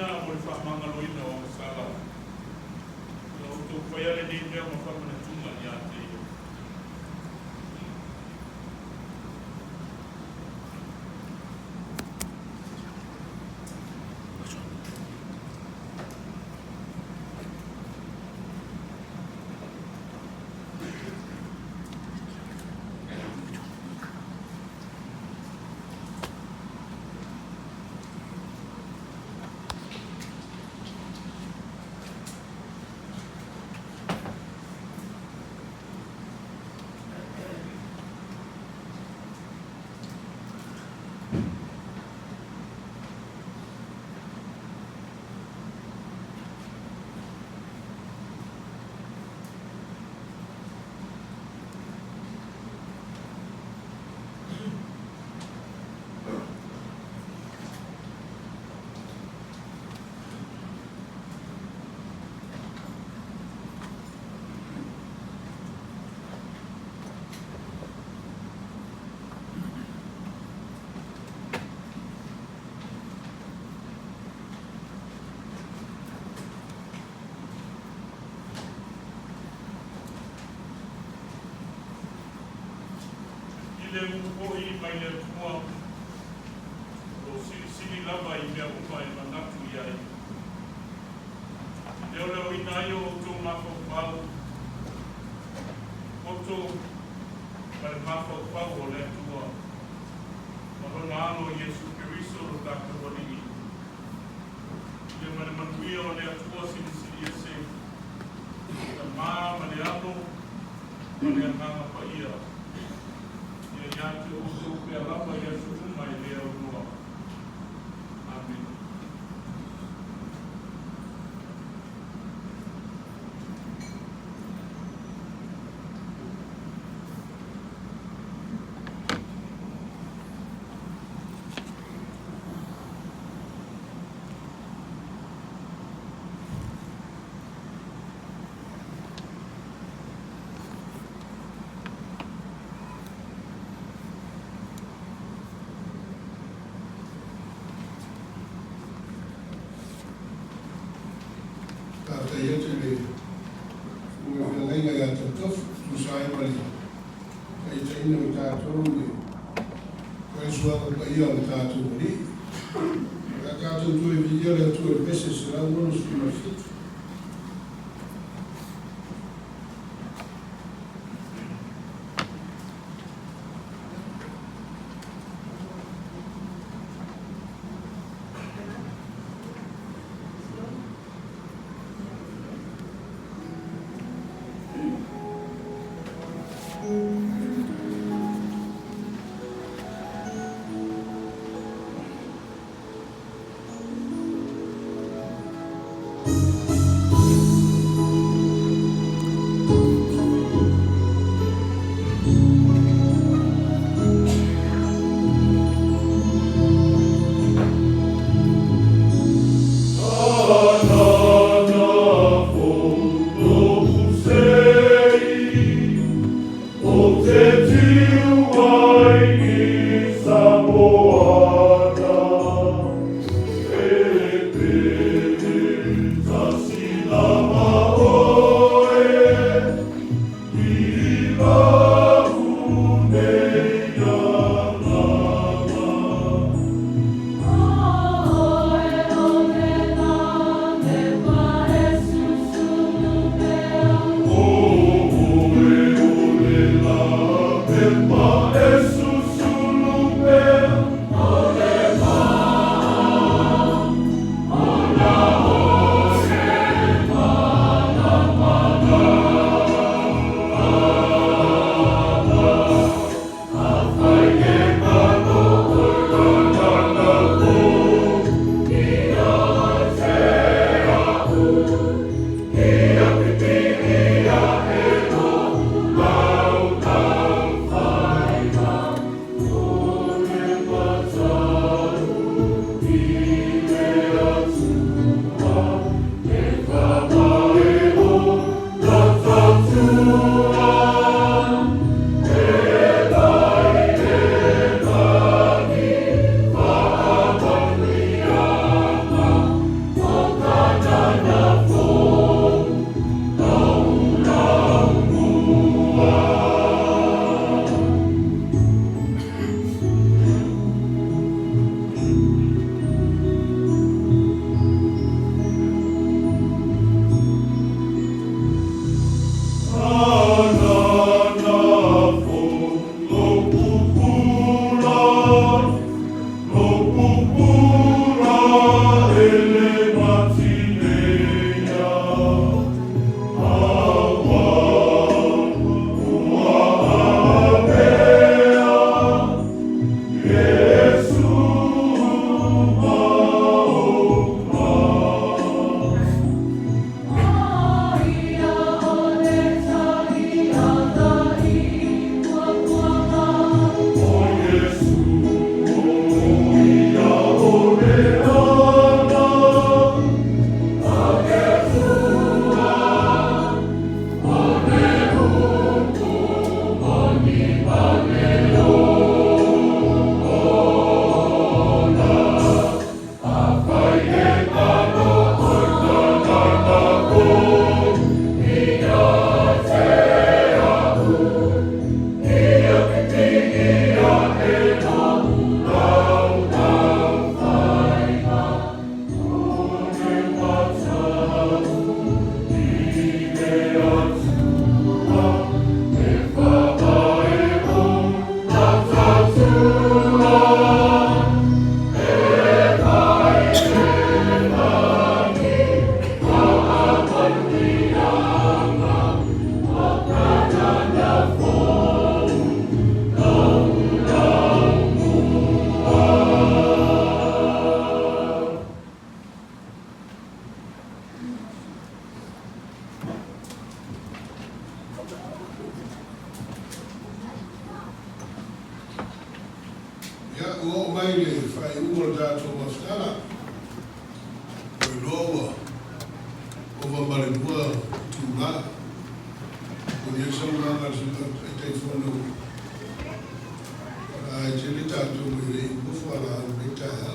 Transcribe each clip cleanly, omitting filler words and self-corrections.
ina mo fa mangalo ina o sala no to ko ya le ni mo fa mo tuma ya te le ko I mai le tua o sili lava I mea upa e manatu iai leo leo ina I o tō mako pau koto pare mako pau o le tua mahona ano Yesu Kiriso o kaka wani le mane manuia o le atua sili sili ese ka maa mane ano mane anganga pa ia Yante uso pe alapa Yesu mai leo noa. Amen. Yesterday, we were feeling like a tough to sign money. I think we got to first one a year we got to money. I got to do a video to a business and I want to see my feet. tātou mawhitara, koe loa, o mamaremua tūrā, o ni sauranga suka e tei whanau. Ai tele tātou me rei mufu ala me taha.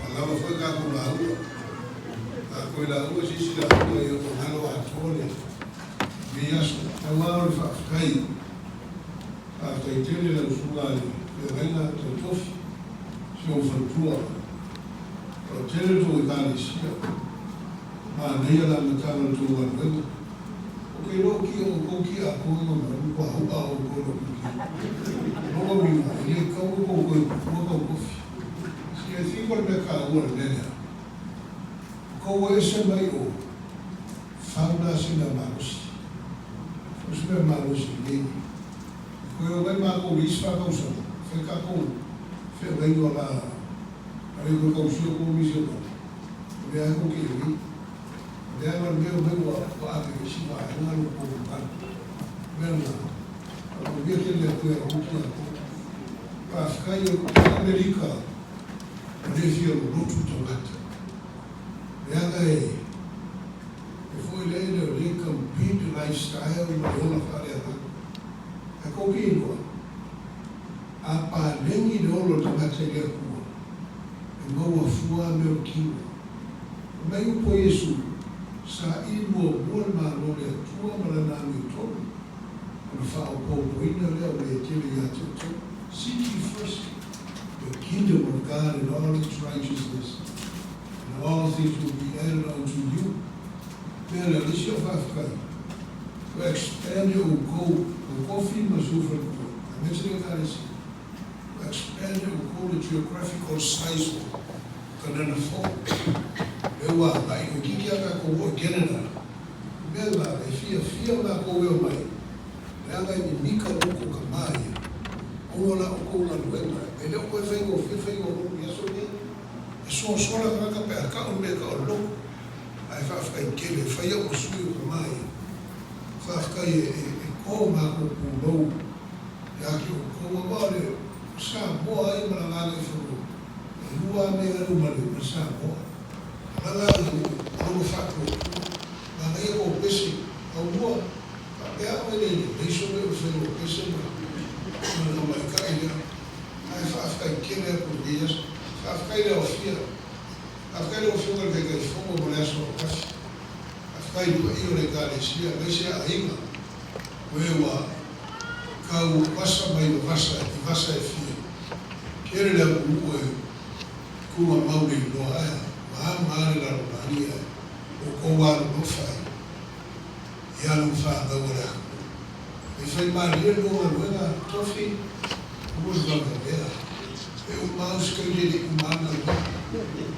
Alawa foi kako la ua. A koe la ua sisi la ua e o halo a tole. Me aso, a wāo le whaakai. A tei tele la usungani, e renga te tofi, si o whantua. O tele to e kāne sia. Ma neia la matana to wanuenga. O ke ro ki o koki a konga ma rupa hua o kono kuki. Rogo minga, e kau ko koe kua kofi. Si e thikore me ka ua nene. Ko e se mai o whauna sina marusi. O se me marusi ni. Ko e o mai mako iswa kausa. Whe kako, whe wengo la. Ari ko kausio ko misio ko. Me a ko ki ui. Me a man meo meo a ake ke siwa e ngaro ko kan. Meo na. Ako bia ke lea koe a huki a ko. Pa whakai o Amerika. O le fia o rotu tangata. Me anga e foi lei o le compete lifestyle ma ona fare a a ko ki no. A pa lengi de olo tangata le ku. E mau a fua me o ki. Mai o po Yesu sa imo bol ma lo le tua ma la nami to. O fa o po ina le o le tele ya to. Seek ye first the kingdom of God and all its righteousness, and all things will be added unto you. Man, at least you'll have to expand your goal. The coffee must over. I mentioned that is expand your goal, the geographical size of Canada. Eu ai o que ela com Canada. Bela, fia na com eu mai. Ela é mica louco camaia. Ola ola luenga. Ele o que vem o isso aí. É só la grande perca o me o louco. Aí vai ficar aquele foi o suio camaia. Vai ficar e como o louco. Já que o como agora sabe boa aí para lá que foi. Lua me era uma de sabe. Ela não faz mas aí o peixe ao boa até ele deixou eu fazer o peixe não vai cair aí faz que é por dias faz cair ao fio que fogo mulher só faz cair o legal esse vai ser aí eu cau passa bem passa fio querer lá com uma mão de doa Mahamari la Romania, o Kowar no fai, e a não faz da hora. E foi Maria no Manuela, Tofi, o uso da bandeira, e o mouse que ele diz que manda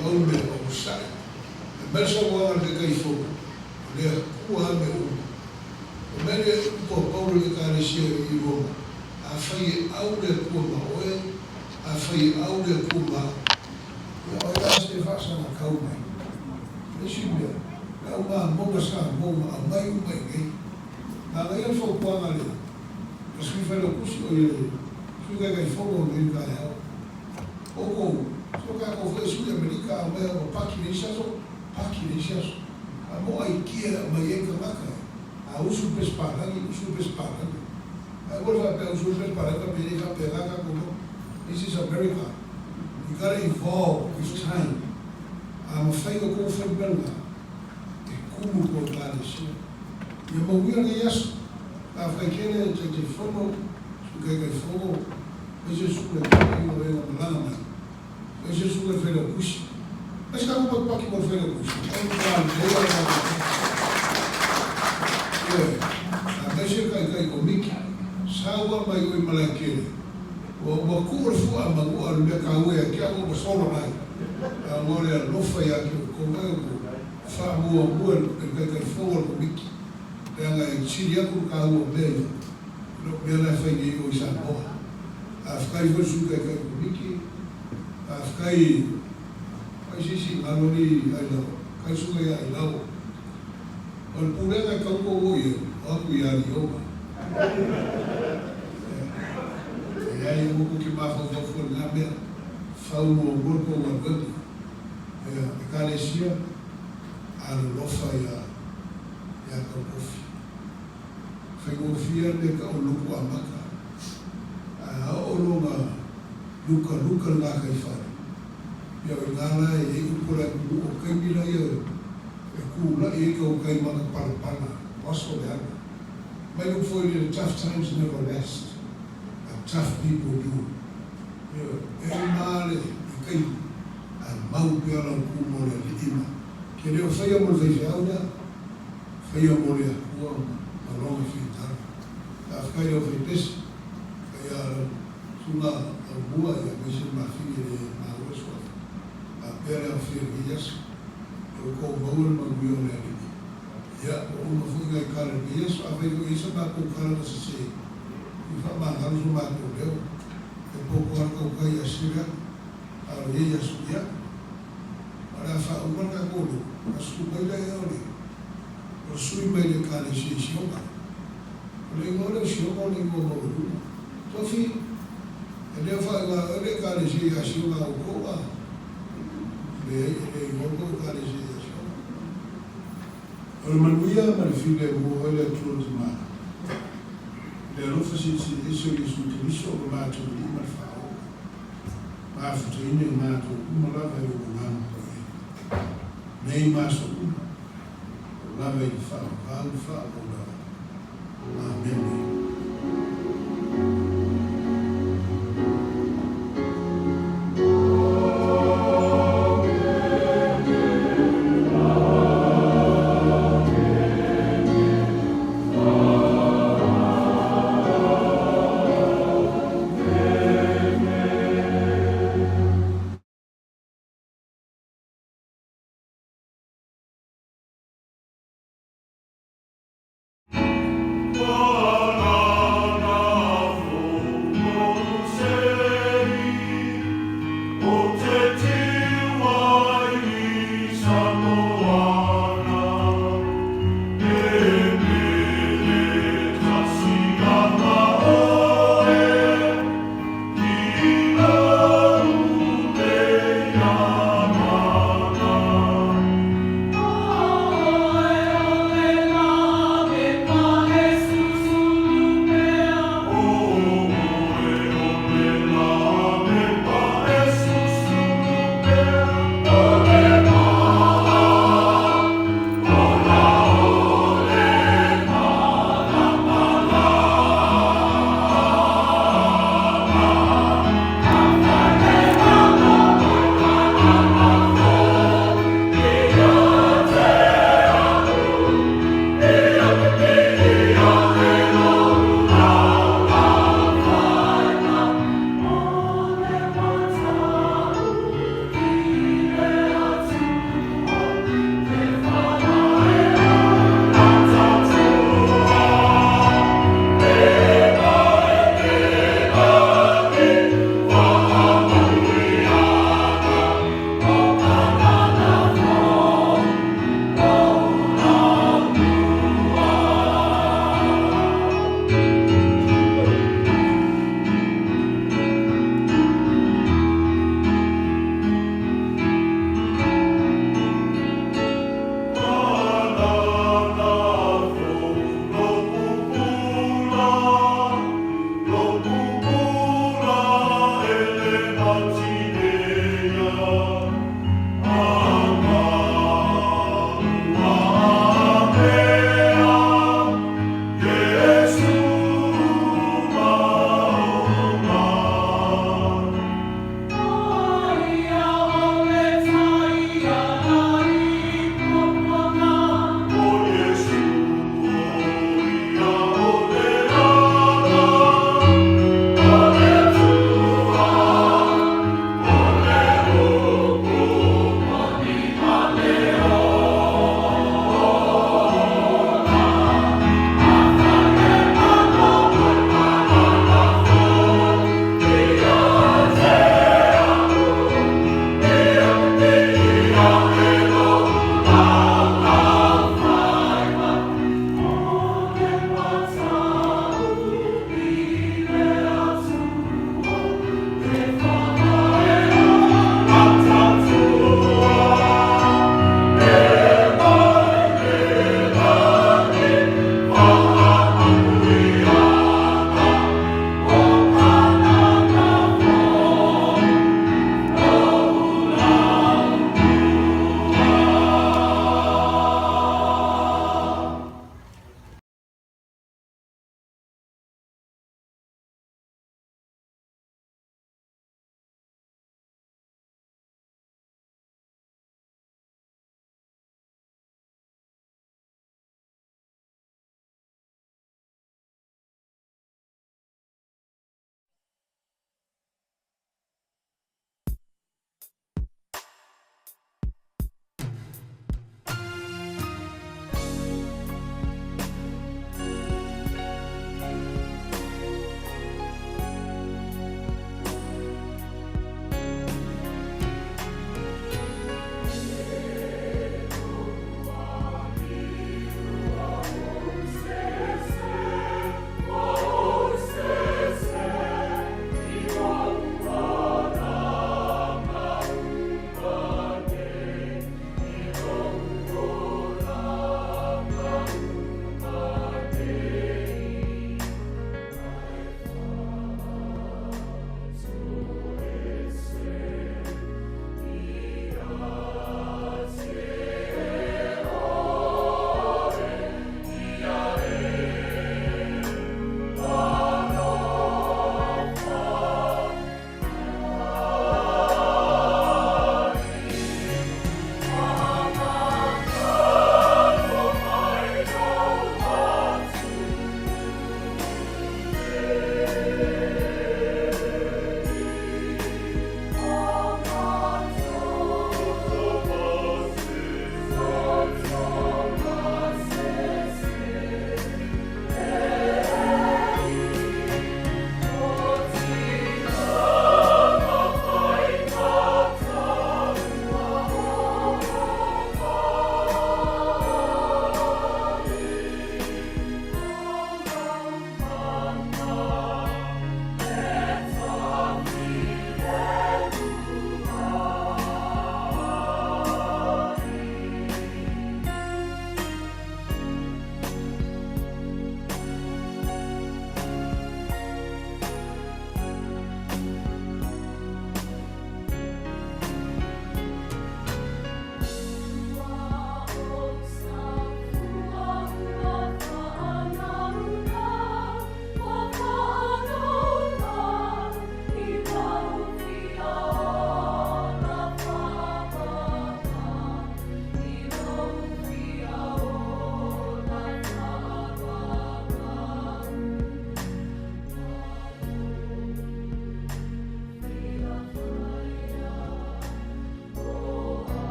o meu, o sai. E mesmo agora de quem for, ele o meu, o meu povo de carecia e Roma, a fei aure kuma oe, a fei aure kuma. Olha se faça na calma. Deixa eu ver. É uma boa sarmoma, a mãe o mãe. Na lei eu sou quando ali. Eu fui fazer o curso e fui ganhar fogo no Israel. Ou só que a conversa de América, a mãe o paquinesia. A mãe que é a mãe que maca. A uso pesparani. Agora vai pegar o uso pesparani para pegar como. This is America. You got to evolve with time. I'm afraid of going for Belga. Como cortar isso? E eu vou vir isso. A fraqueira de fogo, o que é fogo? Mas eu sou o que eu vou lá na. Mas eu sou o que eu puxo. Mas cá não pode que vou fazer o puxo. A deixa cai comigo. Salva vai o malaqueiro. O cura fu a mago al me ka ue ki a ko solo mai a mole no fa ya ki ko mai ko fa mo ke fo ko miki ela e chiria ko ka o be no be na fa ni o sa bo a fkai vo su ke ko miki a fkai ai si maloni ai no kai su ya ai no o pure na ka ko o ye o ku ya ni o e aí o que mais vou for na minha fau mo gorko wa gadi ekalesia ala lofa ya ka kofi fai le ka uluku amaka a olonga luka nga kai fai ya ngala e upura ku o kai bila ya e ku la e ka kai maka pala waso de ana mai look for you, tough times never last, and tough people do. Male kai al mau pela kumo le lima ke le fai mo le fiauda fai mo le ko along fitar a fai o fites ya suna bua ya bisi ma fini le ma oso a pera fias ko baul ma bio le ya o mo fu ga kala bies a fai isso ba ko kala se fa ma halu ma ko le pouco algo que ia chegar a orelha subia para fa o que agora a sua ideia é ali o sui meio de cada sessão o lengo le show o lengo o to fi ele fa ele cada sessão a o coa ele voltou cada sessão o manuia mas filho o ele trouxe mais le rofa si isso utilizzo o mato di marfao ma futine mato uma lava e o mato nem mais o lava e fao fao amém Oh,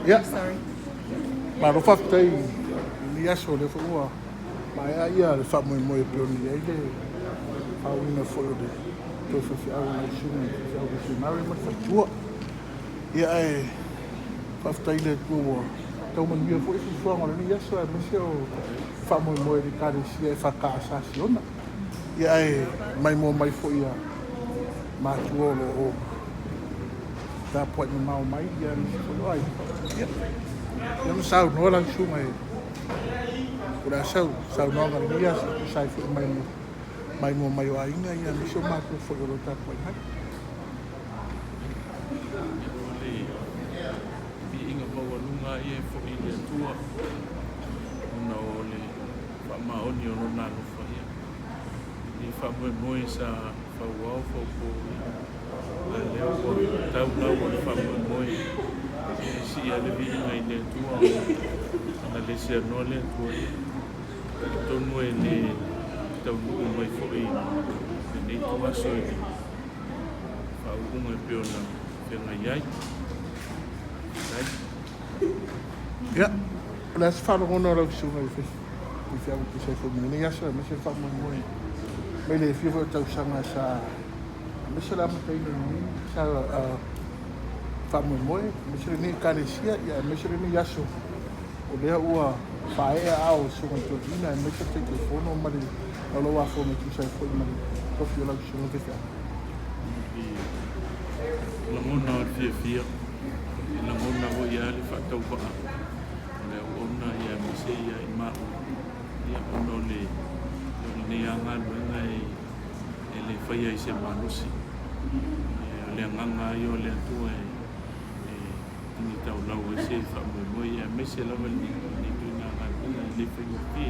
Yeah. Sorry. Ma lo fakta i ni aso le fo ma ia le fa mo e pe ni ai le au ina fo de to fo fi au na shumi au fi mari ma fa tua ia ai fakta ile tu to mo ni fo fi fo ngol ni aso e mesio fa mo e di ka si e fa ka sa si ona ia ai mai mo mai fo ia ma tu o da pode mal mai ia ni fo ai eu não sei, não era isso, por essa não era minha, sai foi mais maior ainda e a missão mais foi o lutar por aí. Inga bawa lunga ia foi ia tua, na ole, ma oni ono na no foi. E fa moi sa fa uau fa po, leo po tau na o fa moi. Si ale vi ngai le tua na le se no le tua to no ele tau no mai foi ni tua so e fa un pe ona pe ngai ai Ja, let's follow on our show if you have to say for me. Yes, sir, Mr. Fatman Moy. Maybe if you were to sang sa Mr. Lamatay ni sa Fatman Moy, Mr. Ni Karesia, ya Mr. Ni Yaso. O le ua fae ao so con Ina, Mr. Telephone o mari. Alo wa fo me tu sai for mari. To fio la show que fa. La mona fia la mona o ia le fa tau pa. Le ona ia mise ia ma ia ono le ne anga ngai ele fai ai se manusi. Le anga io le tu ni tau la o se fa mo ia mese la ni tu na le fai o pi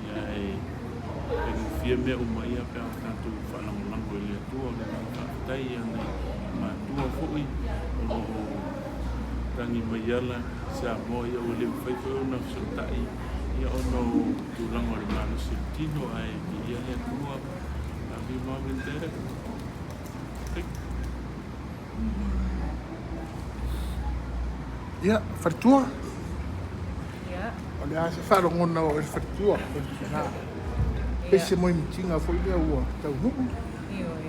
ia e fia mea uma ia pe au tātou whanangolango e lea tua, le nā whaatai ana mā tua fui, o tangi mai ala, sa mo ia o le mwhaiwhai o na whatai, ia ono tūlango le mana siltino ai ki ia lea tua, a mi mame tere. Ia, wharitua. Ia. O le ase wharongona o e wharitua. Pese moi mitinga fo i ua tau nuku.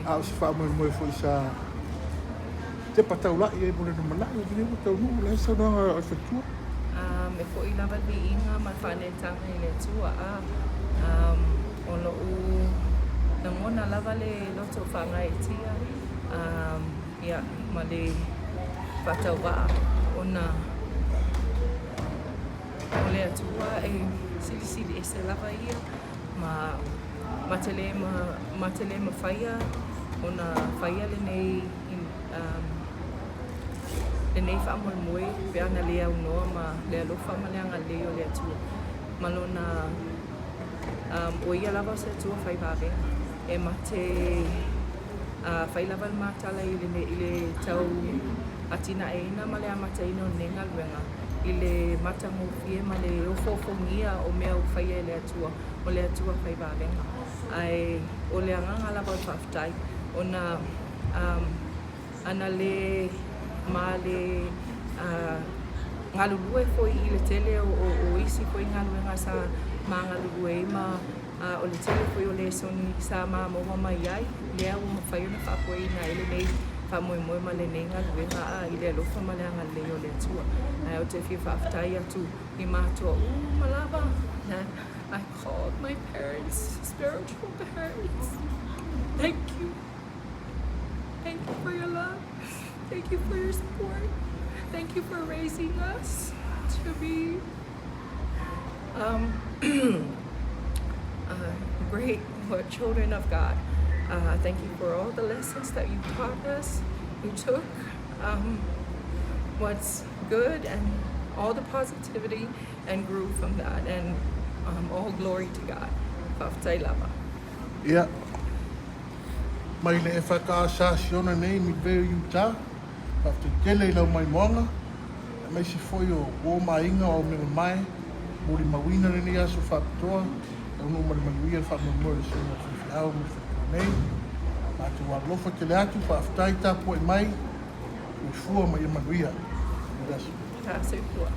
A o se wha moi fo i sa te patau lai e mole no malai o vine tau nuku le sa noanga o e wharitua. Me fo i lava li inga ma whanetanga i le tua a o lo u na ngona lava le loto whanga e tia ia ma le patau waa o le atua e sili e se lava ia ma te le ma whaia o na whaia le nei le nei wha moe pe ana lea unoa ma le alofa ma leanga leo le atua ma lona o ia lava se atua whai wawe e ma te whai lava le mātala i le tau atina e ina ma le amata ina o nenga luenga i le matango fie ma le ofofongia o mea o whaia e le atua o le atua whai wawenga ai o le anganga lava o whaftai o na ana le ma le ngalulue foi i le tele o isi foi ngaluenga sa ma ngalulue ma o le tele foi o le soni sa ma moa mai ai lea o mawhai ona whapoi na ele nei whamoe ma le nei ngaluenga i le alofa ma le anga leo le atua o te whia whaftai atu i mātua malava I called my parents, spiritual parents. Thank you for your love. Thank you for your support. Thank you for raising us to be great children of God. Thank you for all the lessons that you taught us. You took what's good and all the positivity and grew from that. And all glory to God. Whaftai lava. Ia. Mai le e whakaasasi ona nei mi veo Utah. Whaftai tele i lau mai moanga. Mai si foi o mainga o me mai. Mori mawina le ni aso whapatoa. Tau no mari manuia le whamamua le sema whiwhiau me whakua nei. Ma te walofa tele atu whaftai tapo e mai. Ui fua mai e manuia. Irasu. Pastor Pua.